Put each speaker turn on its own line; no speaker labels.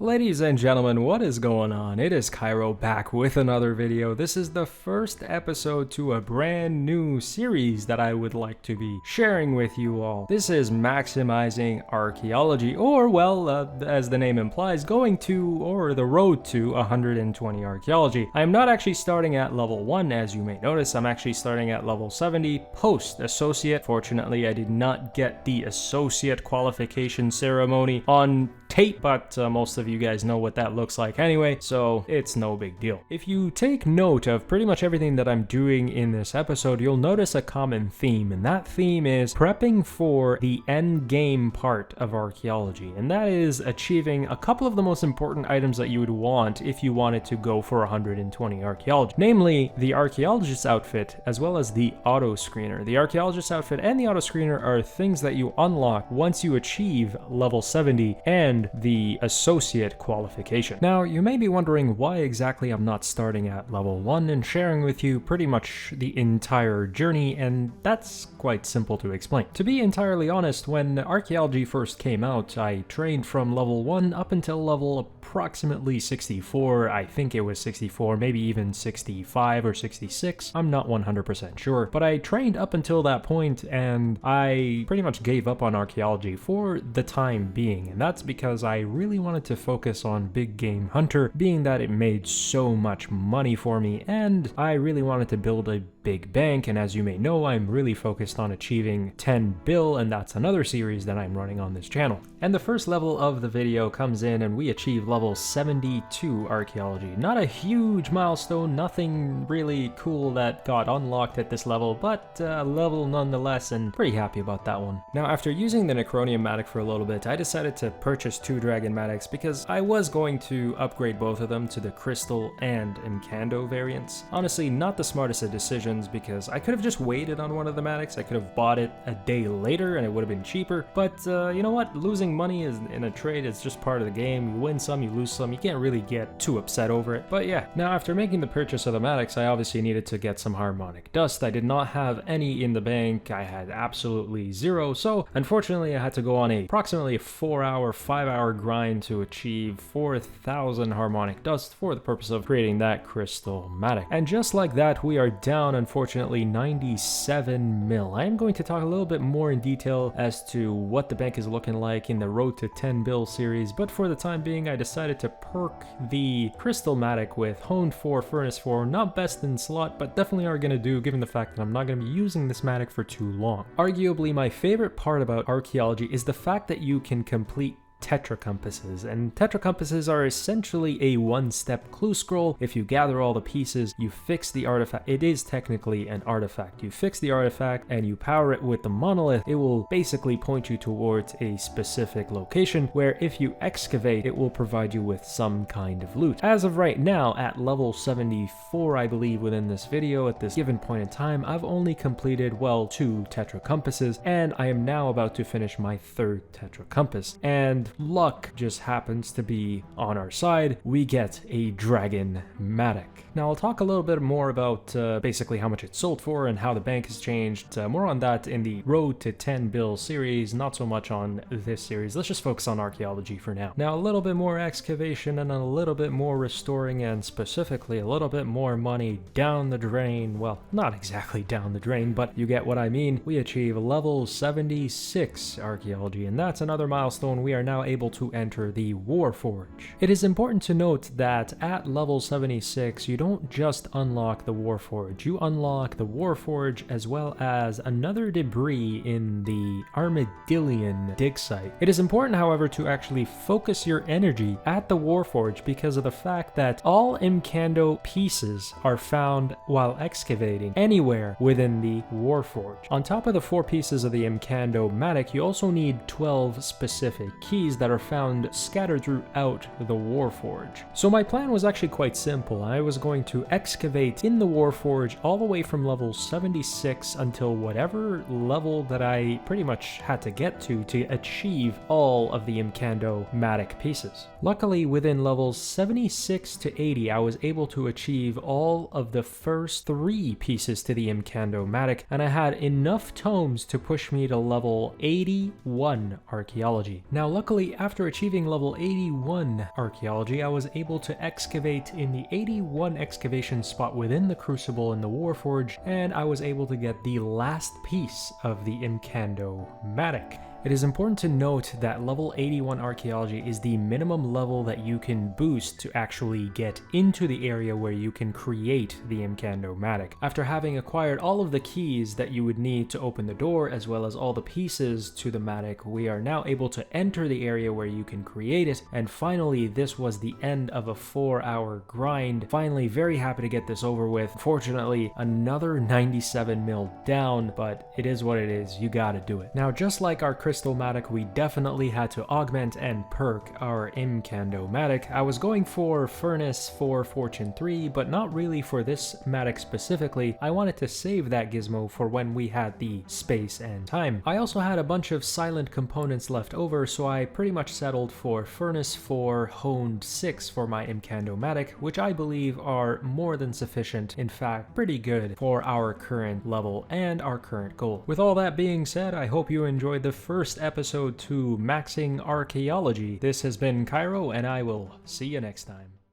Ladies and gentlemen, what is going on? It is Cairo back with another video. This is the first episode to a brand new series that I would like to be sharing with you all. This is maximizing archaeology, or well, as the name implies, going to, or the road to 120 archaeology. I am not actually starting at level 1, as you may notice. I'm actually starting at level 70 post associate. Fortunately, I did not get the associate qualification ceremony on tape, but most of you guys know what that looks like anyway, so it's no big deal. If you take note of pretty much everything that I'm doing in this episode, you'll notice a common theme, and that theme is prepping for the end game part of archaeology, and that is achieving a couple of the most important items that you would want if you wanted to go for 120 archaeology, namely the archaeologist outfit as well as the auto screener. The archaeologist outfit and the auto screener are things that you unlock once you achieve level 70 and the associate qualification. Now, you may be wondering why exactly I'm not starting at level 1 and sharing with you pretty much the entire journey, and that's quite simple to explain. To be entirely honest, when archaeology first came out, I trained from level 1 up until level approximately 64. I think it was 64, maybe even 65 or 66. I'm not 100% sure, but I trained up until that point and I pretty much gave up on archaeology for the time being, and that's because I really wanted to focus on big game hunter, being that it made so much money for me, and I really wanted to build a big bank. And as you may know, I'm really focused on achieving 10 bill, and that's another series that I'm running on this channel. And the first level of the video comes in and we achieve level 72 archaeology. Not a huge milestone, nothing really cool that got unlocked at this level, but level nonetheless, and pretty happy about that one. Now, after using the Necronium Matic for a little bit, I decided to purchase two Dragon Matics because I was going to upgrade both of them to the Crystal and Imcando variants. Honestly, not the smartest of decisions, because I could have just waited on one of the Matics. I could have bought it a day later and it would have been cheaper, but you know what? Losing money in a trade is just part of the game. You win some, you lose some. You can't really get too upset over it. But yeah, now after making the purchase of the Matics, I obviously needed to get some harmonic dust. I did not have any in the bank. I had absolutely zero, so unfortunately I had to go on approximately 4-hour, 5-hour grind to achieve 4,000 harmonic dust for the purpose of creating that crystal matic. And just like that, we are down, unfortunately, 97 mil. I am going to talk a little bit more in detail as to what the bank is looking like in the Road to 10 bill series, but for the time being, I decided to perk the crystal matic with Honed 4, Furnace 4. Not best in slot, but definitely are going to do, given the fact that I'm not going to be using this matic for too long. Arguably, my favorite part about archaeology is the fact that you can complete tetra compasses, and tetra compasses are essentially a one-step clue scroll. If you gather all the pieces, you fix the artifact. It is technically an artifact. You fix the artifact and you power it with the monolith. It will basically point you towards a specific location where if you excavate, it will provide you with some kind of loot. As of right now, at level 74, I believe, within this video, at this given point in time, I've only completed, well, 2 tetra compasses, and I am now about to finish my 3rd tetra compass. And luck just happens to be on our side. We get a Dragon Matic. Now, I'll talk a little bit more about basically how much it sold for and how the bank has changed. More on that in the Road to 10 bill series, not so much on this series. Let's just focus on archaeology for now. Now, a little bit more excavation and a little bit more restoring, and specifically a little bit more money down the drain. Well, not exactly down the drain, but you get what I mean. We achieve level 76 archaeology, and that's another milestone. We are now able to enter the Warforge. It is important to note that at level 76, you don't just unlock the Warforge. You unlock the Warforge as well as another debris in the Armadillion dig site. It is important, however, to actually focus your energy at the Warforge because of the fact that all Imcando pieces are found while excavating anywhere within the Warforge. On top of the 4 pieces of the Imcando matic, you also need 12 specific keys that are found scattered throughout the Warforge. So my plan was actually quite simple. I was going to excavate in the Warforge all the way from level 76 until whatever level that I pretty much had to get to achieve all of the Imcando matic pieces. Luckily, within levels 76 to 80, I was able to achieve all of the first 3 pieces to the Imcando matic, and I had enough tomes to push me to level 81 archaeology. Now, luckily, Luckily, after achieving level 81 Archaeology, I was able to excavate in the 81 excavation spot within the Crucible in the Warforge, and I was able to get the last piece of the Imcando-matic. It is important to note that level 81 Archaeology is the minimum level that you can boost to actually get into the area where you can create the Imcando-matic. After having acquired all of the keys that you would need to open the door, as well as all the pieces to the matic, we are now able to enter the area where you can create it, and finally this was the end of a 4-hour grind. Finally, very happy to get this over with. Fortunately, another 97 mil down, but it is what it is, you gotta do it. Now, just like our Crystal-matic, we definitely had to augment and perk our Imcando-matic. I was going for Furnace for Fortune 3, but not really for this matic specifically. I wanted to save that gizmo for when we had the space and time. I also had a bunch of silent components left over, so I pretty much settled for Furnace 4 Honed 6 for my Imcando-matic, which I believe are more than sufficient, in fact pretty good for our current level and our current goal. With all that being said, I hope you enjoyed the first episode to Maxing Archaeology. This has been Cairo, and I will see you next time.